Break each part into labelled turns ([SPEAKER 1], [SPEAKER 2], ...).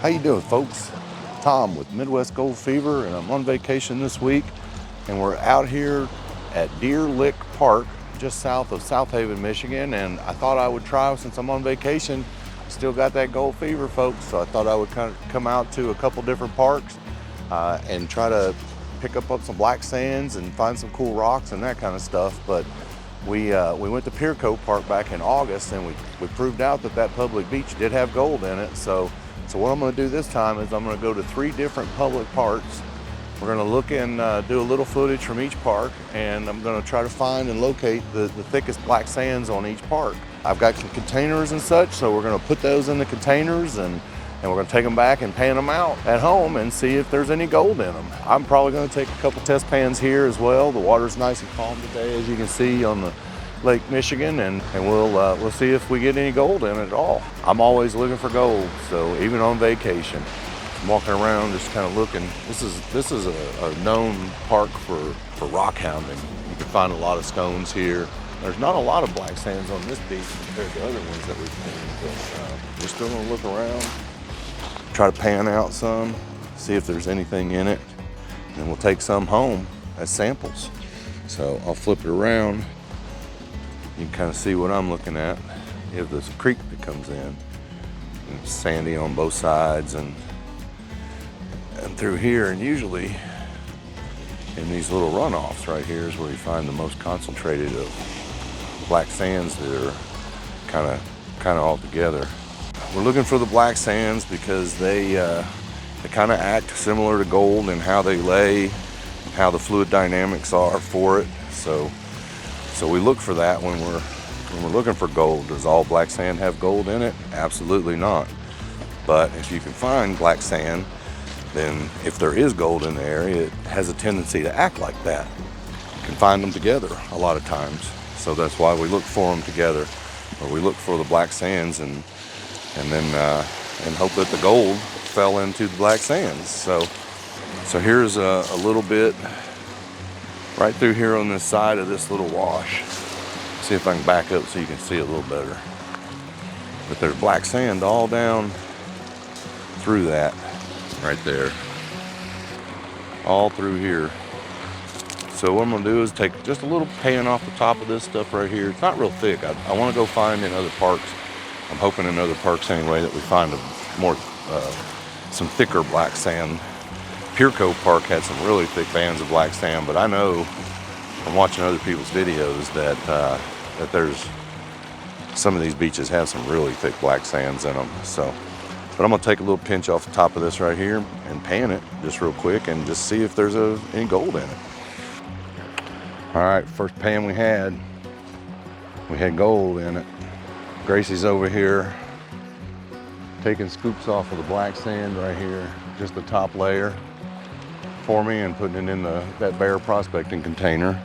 [SPEAKER 1] How you doing, folks? Tom with Midwest Gold Fever, and I'm on vacation this week, and we're out here at Deer Lick Park, just south of South Haven, Michigan, and I thought I would try, since I'm on vacation, still got that gold fever, folks, so I thought I would come out to a couple different parks and try to pick up some black sands and find some cool rocks and that kind of stuff. But we went to Pier Cove Park back in August, and we proved out that public beach did have gold in it. So what I'm going to do this time is I'm going to go to 3 different public parks. We're going to look and do a little footage from each park, and I'm going to try to find and locate the thickest black sands on each park. I've got some containers and such, so we're going to put those in the containers, and we're going to take them back and pan them out at home and see if there's any gold in them. I'm probably going to take a couple test pans here as well. The water's nice and calm today, as you can see on the Lake Michigan, and we'll see if we get any gold in it at all. I'm always looking for gold, so even on vacation, I'm walking around just kind of looking. This is a known park for rock hounding. You can find a lot of stones here. There's not a lot of black sands on this beach compared to other ones that we've seen, but we're still gonna look around, try to pan out some, see if there's anything in it, and we'll take some home as samples. So I'll flip it around. You can kind of see what I'm looking at. You have this creek that comes in, and it's sandy on both sides and through here, and usually in these little runoffs right here is where you find the most concentrated of black sands that are kind of all together. We're looking for the black sands because they kind of act similar to gold in how they lay, and how the fluid dynamics are for it. So we look for that when we're looking for gold. Does all black sand have gold in it? Absolutely not. But if you can find black sand, then if there is gold in the area, it has a tendency to act like that. You can find them together a lot of times. So that's why we look for them together, or we look for the black sands and hope that the gold fell into the black sands. So here's a little bit right through here on this side of this little wash. See if I can back up so you can see it a little better. But there's black sand all down through that right there, all through here. So what I'm gonna do is take just a little pan off the top of this stuff right here. It's not real thick. I want to go find in other parks. I'm hoping in other parks anyway that we find some thicker black sand. Pier Cove Park had some really thick bands of black sand, but I know from watching other people's videos that there's some of these beaches have some really thick black sands in them. But I'm gonna take a little pinch off the top of this right here and pan it just real quick and just see if there's any gold in it. All right, first pan we had gold in it. Gracie's over here taking scoops off of the black sand right here, just the top layer for me, and putting it in that Bear prospecting container.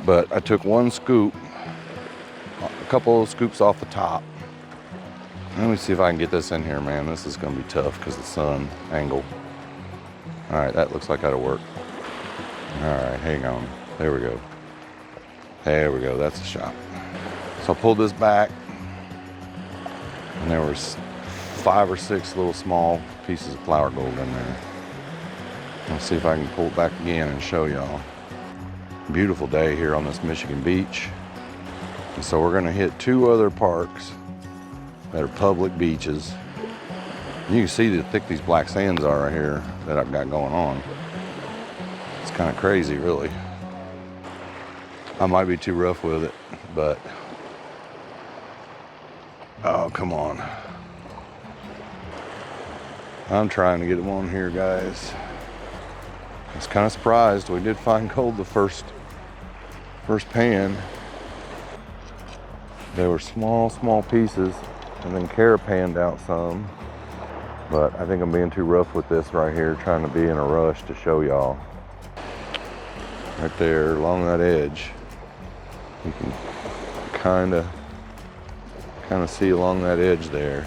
[SPEAKER 1] But I took one scoop, a couple of scoops off the top. Let me see if I can get this in here, man. This is gonna be tough because the sun angle. All right, that looks like that'll work. All right, hang on. There we go. There we go, that's a shot. So I pulled this back, and there was 5 or 6 little small pieces of flour gold in there. Let's see if I can pull it back again and show y'all. Beautiful day here on this Michigan beach. And so we're gonna hit 2 other parks that are public beaches. You can see how thick these black sands are right here that I've got going on. It's kind of crazy, really. I might be too rough with it, but oh, come on. I'm trying to get them on here, guys. I was kind of surprised. We did find gold the first pan. They were small pieces, and then Kara panned out some. But I think I'm being too rough with this right here, trying to be in a rush to show y'all. Right there along that edge, you can kind of see along that edge there.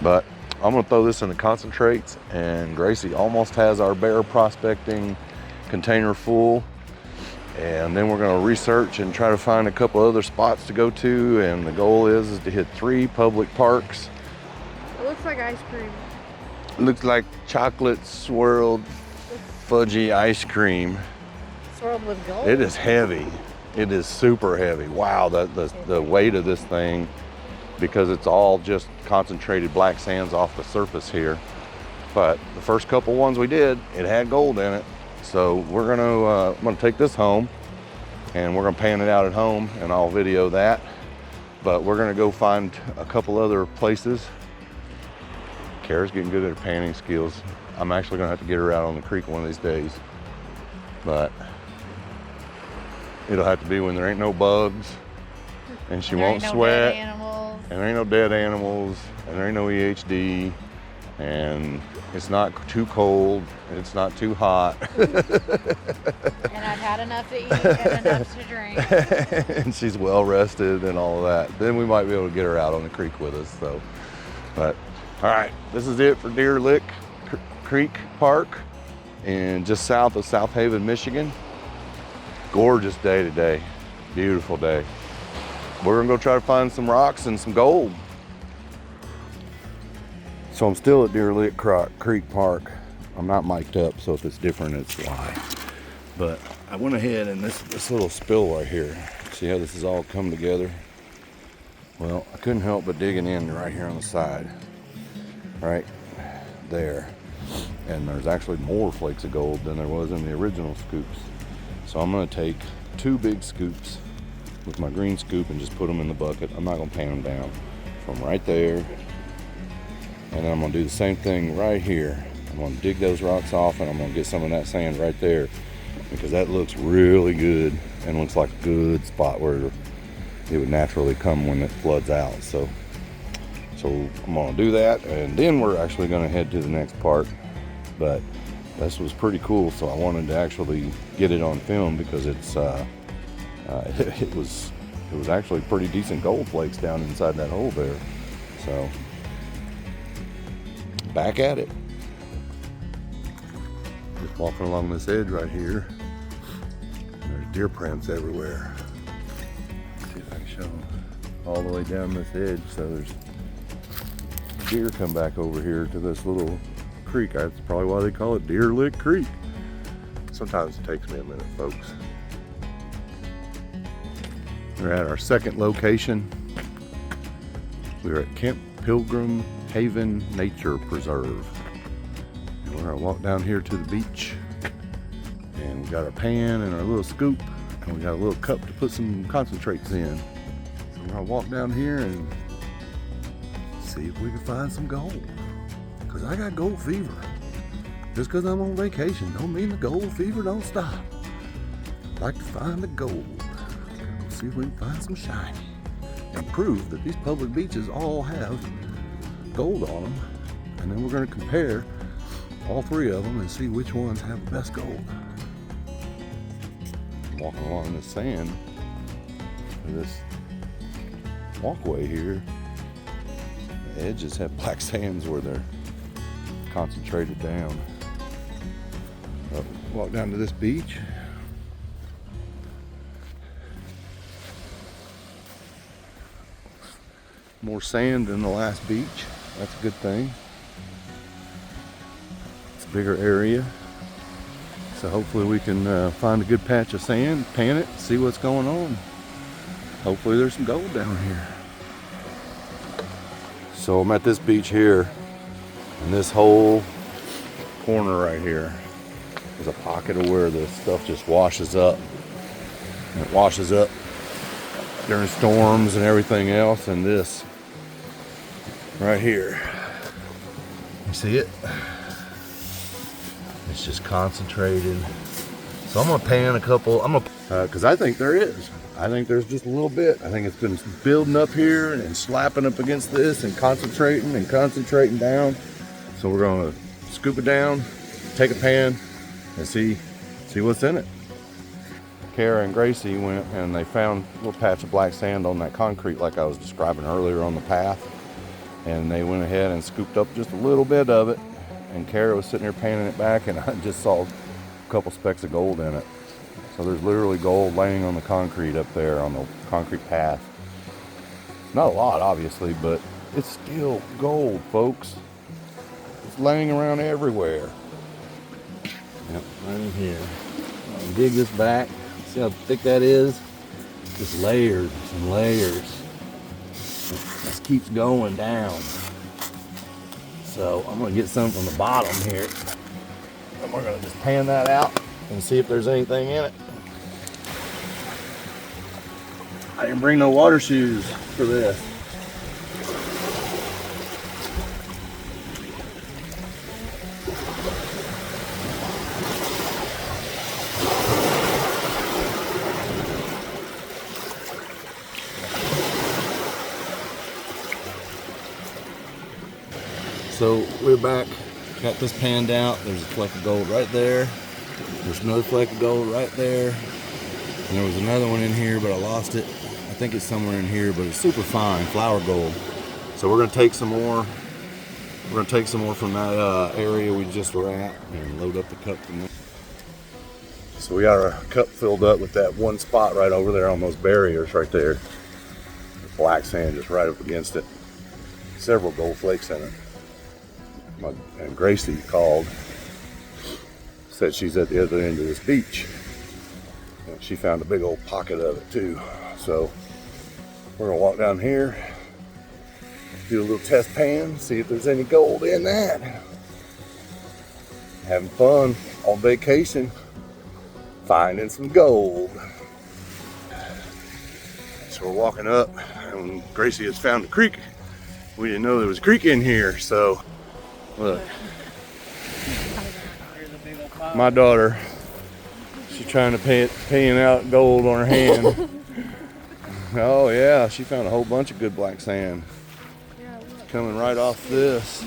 [SPEAKER 1] But I'm gonna throw this in the concentrates, and Gracie almost has our Bear prospecting container full. And then we're gonna research and try to find a couple other spots to go to. And the goal is to hit 3 public parks
[SPEAKER 2] looks like ice cream.
[SPEAKER 1] Looks like chocolate swirled fudgy ice cream.
[SPEAKER 2] Swirled with gold.
[SPEAKER 1] It is heavy. It is super heavy. Wow, the weight of this thing, because it's all just concentrated black sands off the surface here. But the first couple ones we did, it had gold in it. So we're I'm gonna take this home and we're gonna pan it out at home and I'll video that. But we're gonna go find a couple other places. Kara's getting good at her panning skills. I'm actually gonna have to get her out on the creek one of these days. But it'll have to be when there ain't no bugs and she won't sweat. And there ain't no dead animals and there ain't no EHD. And it's not too cold, and it's not too hot.
[SPEAKER 2] And I've had enough to eat and enough to drink.
[SPEAKER 1] And she's well rested and all of that. Then we might be able to get her out on the creek with us. So, but all right, this is it for Deer Lick Creek Park, and just south of South Haven, Michigan. Gorgeous day today, beautiful day. We're gonna go try to find some rocks and some gold. So I'm still at Deer Lick Creek Park. I'm not mic'd up, so if it's different, it's why. But I went ahead and this little spill right here. See how this has all come together? Well, I couldn't help but digging in right here on the side, right there. And there's actually more flakes of gold than there was in the original scoops. So I'm gonna take 2 big scoops with my green scoop and just put them in the bucket. I'm not gonna pan them down from right there. And then I'm gonna do the same thing right here. I'm gonna dig those rocks off and I'm gonna get some of that sand right there, because that looks really good and looks like a good spot where it would naturally come when it floods out. So I'm gonna do that, and then we're actually gonna head to the next part. But this was pretty cool, so I wanted to actually get it on film because it's it was actually pretty decent gold flakes down inside that hole there. So back at it. Just walking along this edge right here. There's deer prints everywhere. Let's see if I can show them all the way down this edge. So there's deer come back over here to this little creek. That's probably why they call it Deer Lick Creek. Sometimes it takes me a minute, folks. We're at our second location. We're at Camp Pilgrim Haven Nature Preserve. And we're gonna walk down here to the beach, and we got our pan and our little scoop, and we got a little cup to put some concentrates in. So we're gonna walk down here and see if we can find some gold, because I got gold fever. Just because I'm on vacation don't mean the gold fever don't stop. I'd like to find the gold. We'll see if we can find some shiny and prove that these public beaches all have gold on them, and then we're going to compare all 3 of them and see which ones have the best gold. I'm walking along this sand, this walkway here. The edges have black sands where they're concentrated down. Walk down to this beach. More sand than the last beach. That's a good thing. It's a bigger area. So hopefully we can find a good patch of sand, pan it, see what's going on. Hopefully there's some gold down here. So I'm at this beach here, and this whole corner right here is a pocket of where the stuff just washes up. And it washes up during storms and everything else, and this right here, you see it? It's just concentrated. So I'm gonna pan a couple, because I think there is. I think there's just a little bit. I think it's been building up here and slapping up against this and concentrating down. So we're gonna scoop it down, take a pan, and see what's in it. Kara and Gracie went and they found a little patch of black sand on that concrete like I was describing earlier on the path. And they went ahead and scooped up just a little bit of it. And Kara was sitting there panning it back, and I just saw a couple specks of gold in it. So there's literally gold laying on the concrete up there on the concrete path. Not a lot, obviously, but It's still gold, folks. It's laying around everywhere. Yep, right in here. I'll dig this back. See how thick that is? Just layers and layers. This keeps going down. So I'm gonna get some from the bottom here. And we're gonna just pan that out and see if there's anything in it. I didn't bring no water shoes for this. So we're back, got this panned out. There's a fleck of gold right there. There's another fleck of gold right there. And there was another one in here, but I lost it. I think it's somewhere in here, but it's super fine, flour gold. So we're gonna take some more. We're gonna take some more from that area we just were at and load up the cup from there. So we got our cup filled up with that one spot right over there on those barriers right there. The black sand just right up against it. Several gold flakes in it. And Gracie called, said she's at the other end of this beach. And she found a big old pocket of it too. So we're gonna walk down here, do a little test pan, see if there's any gold in that. Having fun on vacation, finding some gold. So we're walking up and Gracie has found a creek. We didn't know there was a creek in here, so look. My daughter, she's trying to pan out gold on her hand. Oh yeah, she found a whole bunch of good black sand. Coming right off this.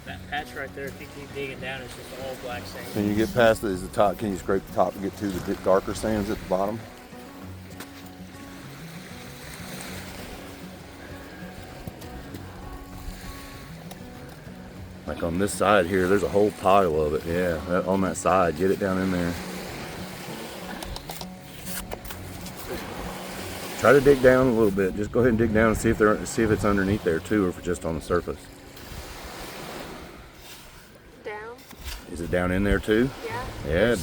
[SPEAKER 3] That patch right there, if you keep digging down, it's just all black sand.
[SPEAKER 1] Can you get past the top? Can you scrape the top to get to the darker sands at the bottom? Like on this side here, there's a whole pile of it. Yeah, on that side, get it down in there. Try to dig down a little bit. Just go ahead and dig down and see if it's underneath there too, or if it's just on the surface.
[SPEAKER 4] Down?
[SPEAKER 1] Is it down in there too?
[SPEAKER 4] Yeah.
[SPEAKER 1] Yeah,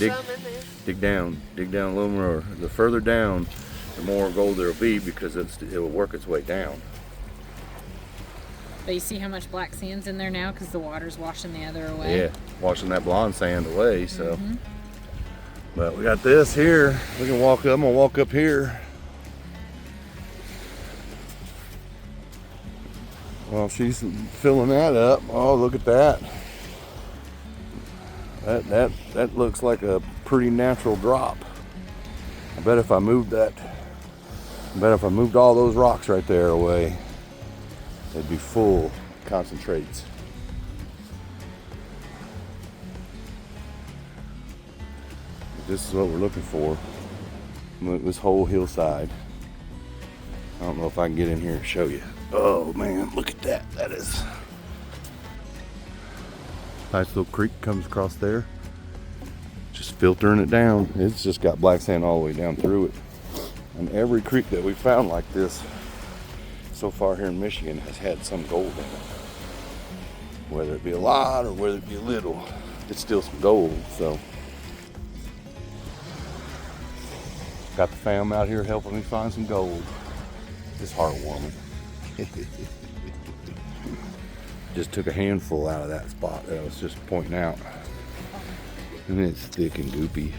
[SPEAKER 1] dig down a little more. The further down, the more gold there'll be because it'll work its way down.
[SPEAKER 2] But you see how much black sand's in there now because the water's washing the other away?
[SPEAKER 1] Yeah, washing that blonde sand away, so. But we got this here. We can walk up, I'm gonna walk up here. Well, she's filling that up. Oh, look at that. That looks like a pretty natural drop. I bet if I moved all those rocks right there away, they'd be full concentrates. This is what we're looking for. This whole hillside. I don't know if I can get in here and show you. Oh man, look at that. That is nice little creek comes across there. Just filtering it down. It's just got black sand all the way down through it. And every creek that we found like this so far here in Michigan has had some gold in it. Whether it be a lot or whether it be a little, it's still some gold. So got the fam out here helping me find some gold. It's heartwarming. Just took a handful out of that spot that I was just pointing out. And it's thick and goopy.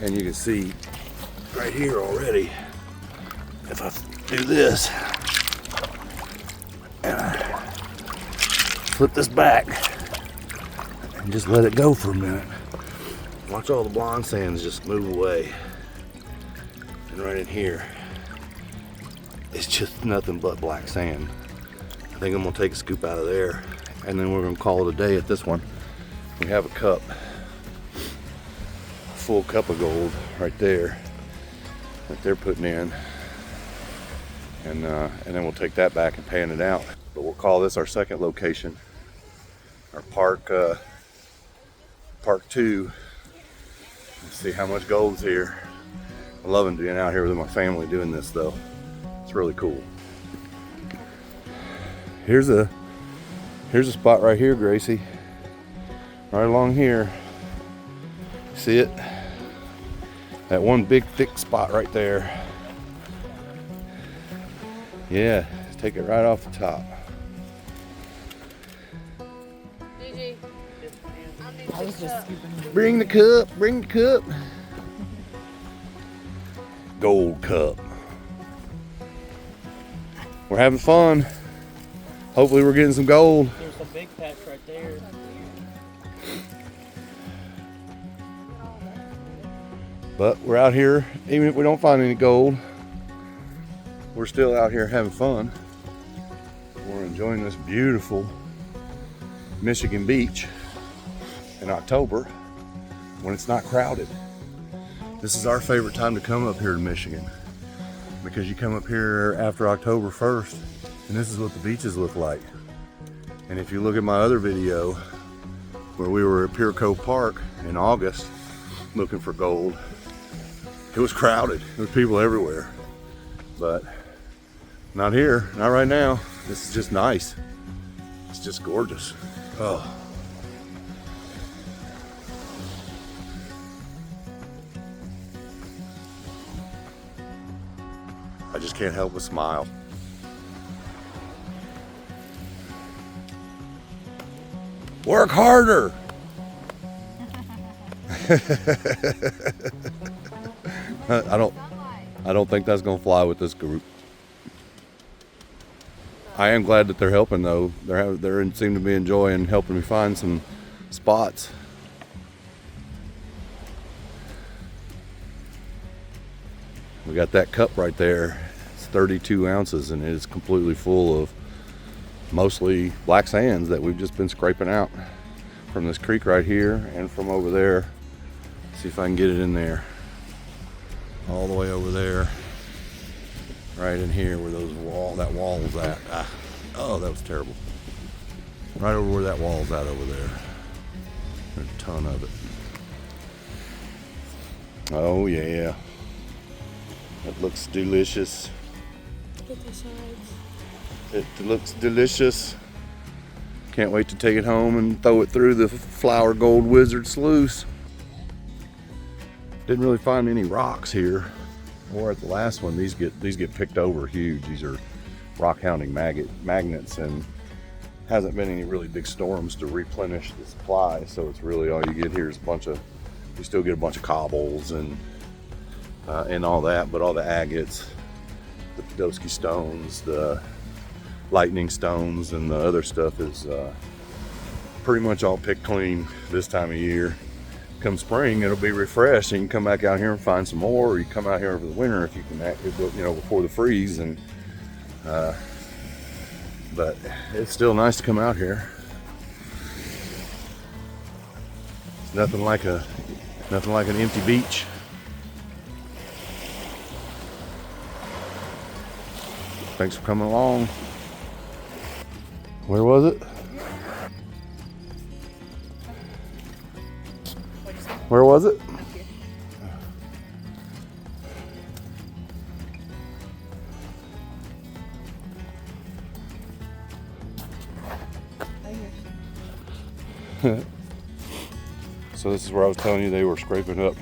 [SPEAKER 1] And you can see right here already, if I do this, and I flip this back, and just let it go for a minute. Watch all the blonde sands just move away. And right in here, it's just nothing but black sand. I think I'm gonna take a scoop out of there, and then we're gonna call it a day at this one. We have a cup, a full cup of gold right there that they're putting in, and then we'll take that back and pan it out. But we'll call this our second location, our park 2. Let's see how much gold's here. I'm loving being out here with my family doing this though. It's really cool. Here's a spot right here, Gracie. Right along here. See it? That one big thick spot right there. Yeah, take it right off the top.
[SPEAKER 2] Gigi,
[SPEAKER 4] I was just scooping.
[SPEAKER 1] Bring the cup, bring the cup. Gold cup. We're having fun. Hopefully we're getting some gold.
[SPEAKER 3] There's a big patch right there.
[SPEAKER 1] But we're out here, even if we don't find any gold, we're still out here having fun. We're enjoying this beautiful Michigan beach in October when it's not crowded. This is our favorite time to come up here to Michigan because you come up here after October 1st and this is what the beaches look like. And if you look at my other video where we were at Pier Cove Park in August looking for gold, it was crowded. There was people everywhere. But not here, not right now. This is just nice. It's just gorgeous. Oh. I just can't help but smile. Work harder. I don't think that's gonna fly with this group. I am glad that they're helping though. They seem to be enjoying helping me find some spots. We got that cup right there. It's 32 ounces and it is completely full of mostly black sands that we've just been scraping out from this creek right here and from over there. See if I can get it in there. All the way over there. Right in here where that wall was at. Ah, oh, that was terrible. Right over where that wall's at over there. There's a ton of it. Oh yeah. It looks delicious.
[SPEAKER 4] Get the sides.
[SPEAKER 1] It looks delicious. Can't wait to take it home and throw it through the Flower Gold Wizard sluice. Didn't really find any rocks here. Or at the last one, these get picked over huge. These are rock hounding magnets, and hasn't been any really big storms to replenish the supply. So it's really all you get here is you still get a bunch of cobbles and all that, but all the agates, the Podolsky stones, the lightning stones, and the other stuff is pretty much all picked clean this time of year. Come spring, it'll be refreshed, and you can come back out here and find some more, or you come out here over the winter if you can, before the freeze. And but it's still nice to come out here. It's nothing like an empty beach. Thanks for coming along. Where was it? Where was it? So this is where I was telling you they were scraping up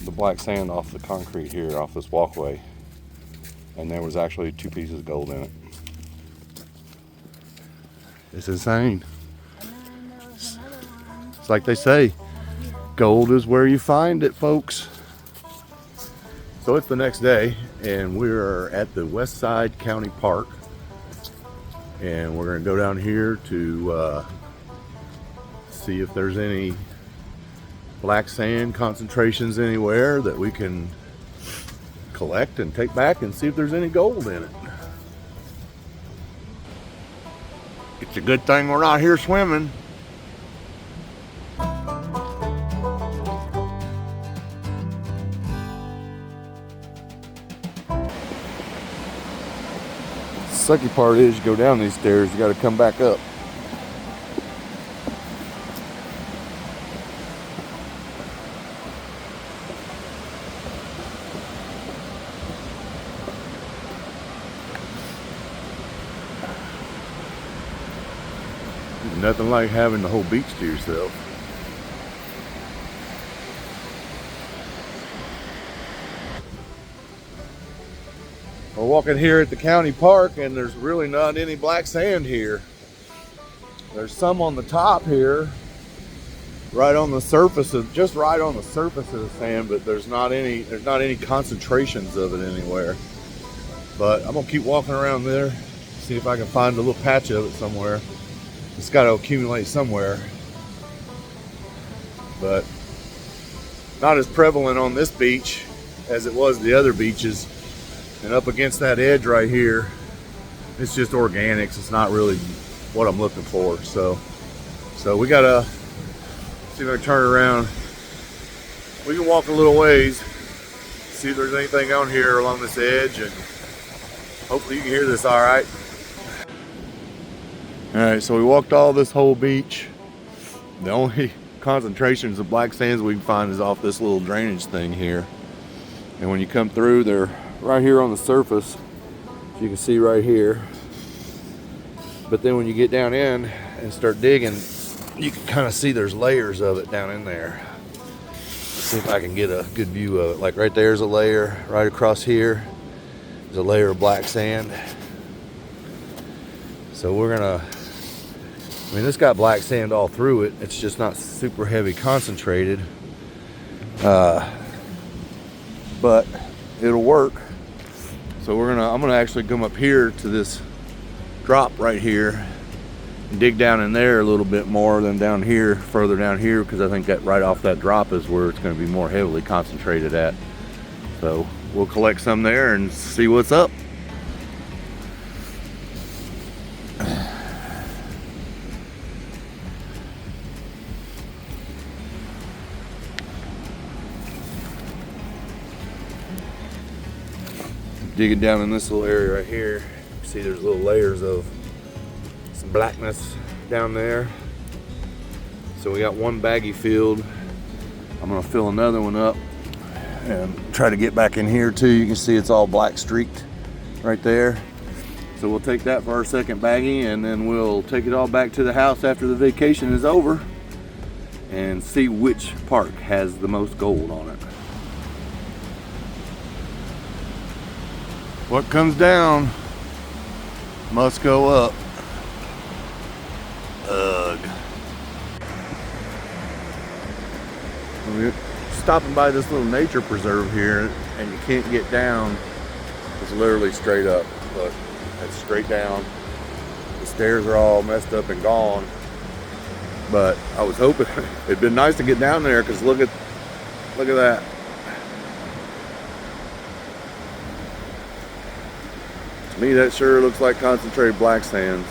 [SPEAKER 1] the black sand off the concrete here, off this walkway. And there was actually 2 pieces of gold in it. It's insane. It's like they say, gold is where you find it, folks. So it's the next day, and we're at the West Side County Park, and we're going to go down here to see if there's any black sand concentrations anywhere that we can collect and take back and see if there's any gold in it. It's a good thing we're not here swimming. Sucky part is you go down these stairs, you got to come back up. Nothing like having the whole beach to yourself. We're walking here at the county park and there's really not any black sand here. There's some on the top here, right on the surface of, just right on the surface of the sand, but there's not any concentrations of it anywhere. But I'm gonna keep walking around there, see if I can find a little patch of it somewhere. It's got to accumulate somewhere, but not as prevalent on this beach as it was the other beaches. And up against that edge right here, it's just organics. It's not really what I'm looking for. So we gotta see if I can turn around. We can walk a little ways, see if there's anything on here along this edge, and hopefully you can hear this all right. All right, so we walked all this whole beach. The only concentrations of black sands we can find is off this little drainage thing here. And when you come through, they're right here on the surface, as you can see right here. But then when you get down in and start digging, you can kind of see there's layers of it down in there. Let's see if I can get a good view of it. Like right there's a layer, right across here is a layer of black sand. So we're gonna, I mean, it's got black sand all through it. It's just not super heavy concentrated, but it'll work. So I'm gonna actually come up here to this drop right here and dig down in there a little bit more than down here, further down here, because I think that right off that drop is where it's gonna be more heavily concentrated at. So we'll collect some there and see what's up. Digging down in this little area right here, you see there's little layers of some blackness down there. So we got one baggie filled. I'm gonna fill another one up and try to get back in here too. You can see it's all black streaked right there. So we'll take that for our second baggie, and then we'll take it all back to the house after the vacation is over and see which park has the most gold on it. What comes down must go up. Ugh. We're stopping by this little nature preserve here, and you can't get down. It's literally straight up. Look, it's straight down. The stairs are all messed up and gone. But I was hoping it'd been nice to get down there, because look at that. To me, that sure looks like concentrated black sand.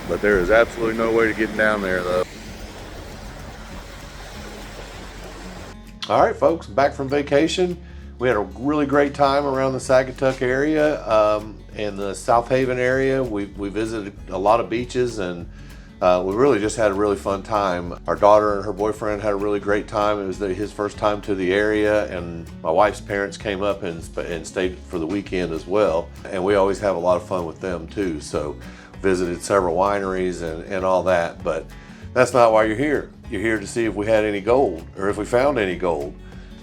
[SPEAKER 1] But there is absolutely no way to get down there, though. All right, folks, back from vacation. We had a really great time around the Saugatuck area and the South Haven area. We visited a lot of beaches, and we really just had a really fun time. Our daughter and her boyfriend had a really great time. It was his first time to the area, and my wife's parents came up and stayed for the weekend as well. And we always have a lot of fun with them too. So visited several wineries and all that, but that's not why you're here. You're here to see if we had any gold, or if we found any gold.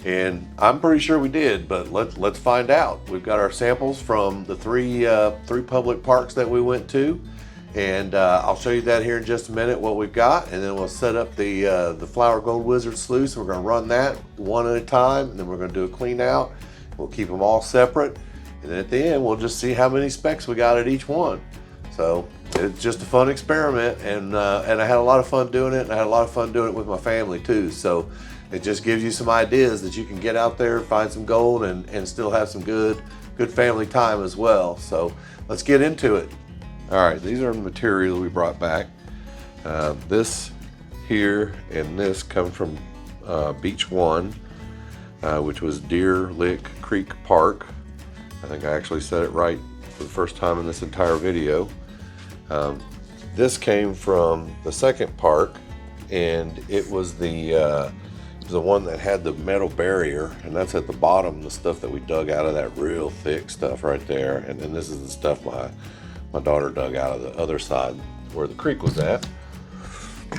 [SPEAKER 1] And I'm pretty sure we did, but let's find out. We've got our samples from the three public parks that we went to. And I'll show you that here in just a minute, what we've got, and then we'll set up the Flower Gold Wizard sluice. We're going to run that one at a time, and then we're going to do a clean out. We'll keep them all separate, and then at the end we'll just see how many specs we got at each one. So it's just a fun experiment, and I had a lot of fun doing it, and I had a lot of fun doing it with my family too. So it just gives you some ideas that you can get out there, find some gold, and still have some good family time as well. So let's get into it. All right, these are the materials we brought back. This here and this come from Beach 1, which was Deer Lick Creek Park. I think I actually said it right for the first time in this entire video. This came from the second park, and it was the one that had the metal barrier, and that's at the bottom, the stuff that we dug out of that real thick stuff right there. And then this is the stuff my daughter dug out of the other side.
[SPEAKER 5] where the creek was at.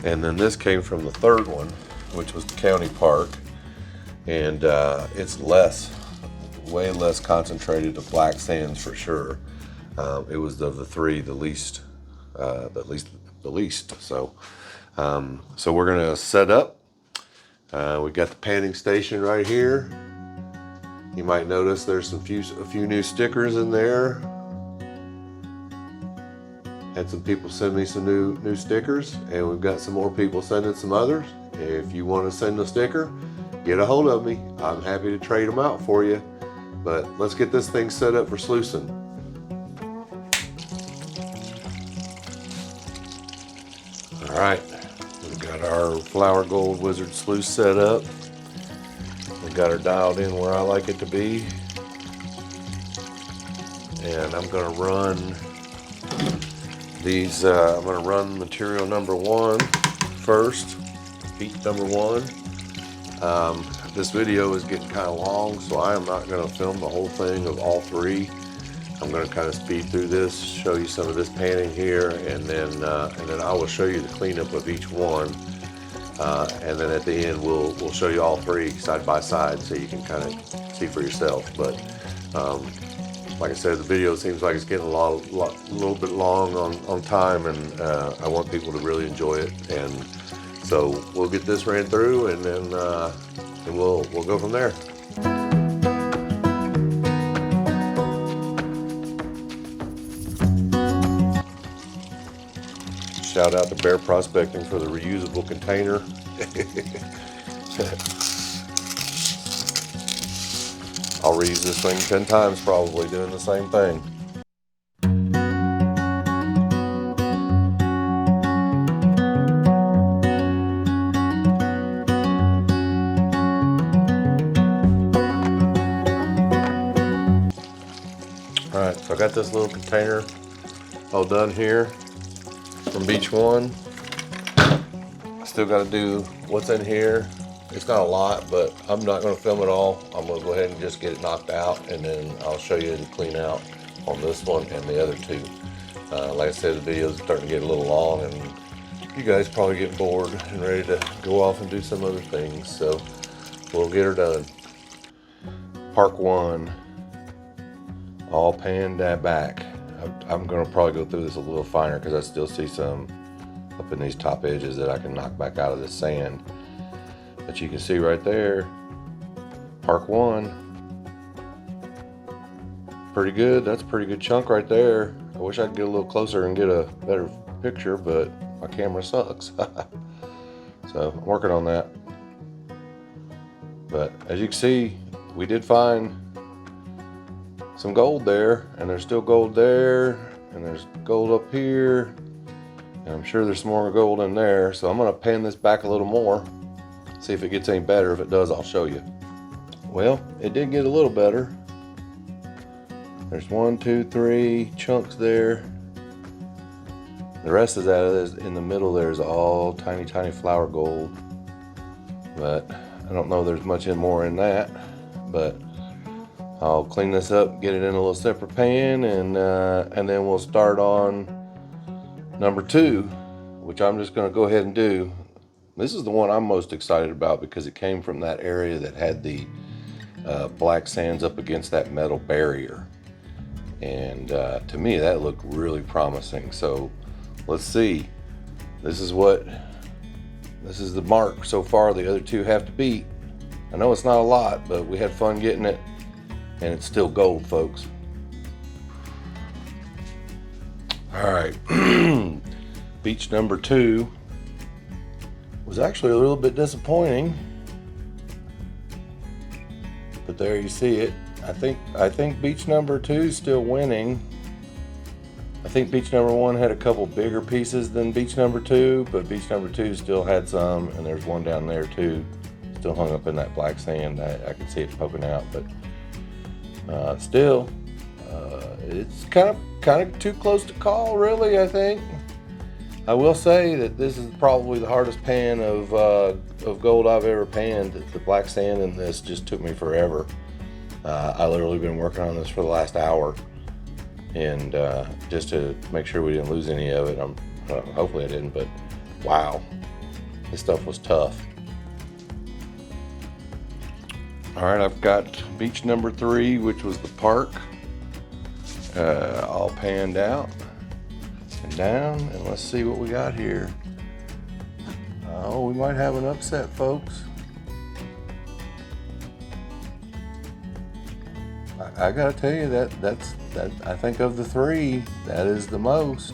[SPEAKER 5] And then this came from the third one, which was the county park. And it's way less concentrated to black sands for sure. It was of the three, the least. So we're gonna set up. We got the panning station right here. You might notice there's a few new stickers in there. Had some people send me some new stickers, and we've got some more people sending some others. If you want to send a sticker, get a hold of me. I'm happy to trade them out for you. But let's get this thing set up for sluicing. All right, we've got our Flower Gold Wizard sluice set up. We got her dialed in where I like it to be. And I'm gonna run these, I'm gonna run material number 1 first, beat number 1. This video is getting kind of long, so I am not gonna film the whole thing of all 3. I'm gonna kind of speed through this, show you some of this panning here, and then I will show you the cleanup of each one. And then at the end, we'll show you all 3 side by side so you can kind of see for yourself. But like I said, the video seems like it's getting a little bit long on time, and I want people to really enjoy it. And so we'll get this ran through, and then we'll go from there. Shout out to Bear Prospecting for the reusable container. I'll reuse this thing 10 times probably doing the same thing. All right, so I got this little container all done here from Beach 1. Still got to do what's in here. It's not a lot, but I'm not going to film it all. I'm going to go ahead and just get it knocked out, and then I'll show you the clean out on this one and the other 2. Like I said, the video is starting to get a little long, and you guys probably getting bored and ready to go off and do some other things. So we'll get her done. Park 1, all panned back. I'm going to probably go through this a little finer because I still see some up in these top edges that I can knock back out of the sand. But you can see right there, Park 1, pretty good. That's a pretty good chunk right there. I wish I could get a little closer and get a better picture, but my camera sucks. So I'm working on that. But as you can see, we did find some gold there, and there's still gold there, and there's gold up here, and I'm sure there's some more gold in there. So I'm gonna pan this back a little more, see if it gets any better. If it does, I'll show you. Well, it did get a little better. There's 1, 2, 3 chunks there. The rest of that is in the middle. There's all tiny flower gold, but I don't know there's much more in that. But I'll clean this up, get it in a little separate pan, and then we'll start on number 2, which I'm just going to go ahead and do. This is the one I'm most excited about because it came from that area that had the black sands up against that metal barrier, and to me that looked really promising. So let's see. This is the mark so far. The other 2 have to beat. I know it's not a lot, but we had fun getting it. And it's still gold, folks. All right, beach number 2 was actually a little bit disappointing, but there you see it. I think beach number 2 is still winning. I think beach number 1 had a couple bigger pieces than beach number 2, but beach number 2 still had some, and there's one down there too, still hung up in that black sand. I can see it poking out, but still, it's kind of too close to call, really. I think I will say that this is probably the hardest pan of gold I've ever panned. The black sand in this just took me forever. I literally been working on this for the last hour, and just to make sure we didn't lose any of it, I'm Hopefully I didn't, but wow, this stuff was tough. All right, I've got beach number 3, which was the park, all panned out and down, and let's see what we got here. Oh, we might have an upset, folks. I gotta tell you that I think of the 3, that is the most.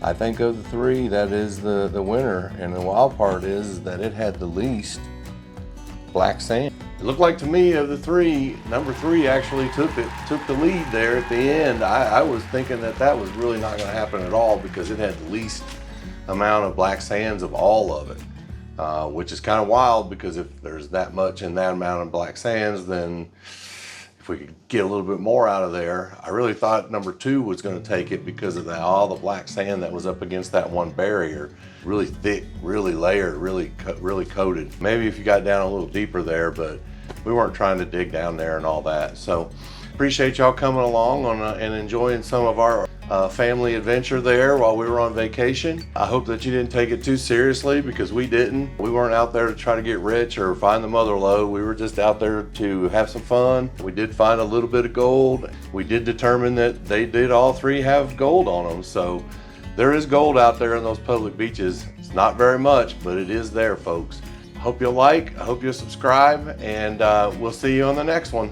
[SPEAKER 5] I think of the 3, that is the winner, and the wild part is that it had the least black sand. It looked like to me of the 3, number 3 actually took the lead there at the end. I was thinking that was really not going to happen at all because it had the least amount of black sands of all of it, which is kind of wild because if there's that much in that amount of black sands, then if we could get a little bit more out of there. I really thought number 2 was going to take it because of all the black sand that was up against that one barrier. Really thick, really layered, really coated. Maybe if you got down a little deeper there, but we weren't trying to dig down there and all that. So appreciate y'all coming along and enjoying some of our family adventure there while we were on vacation. I hope that you didn't take it too seriously because we didn't. We weren't out there to try to get rich or find the mother lode. We were just out there to have some fun. We did find a little bit of gold. We did determine that they did all 3 have gold on them. So there is gold out there in those public beaches. It's not very much, but it is there, folks. I hope you'll like, I hope you'll subscribe, and we'll see you on the next one.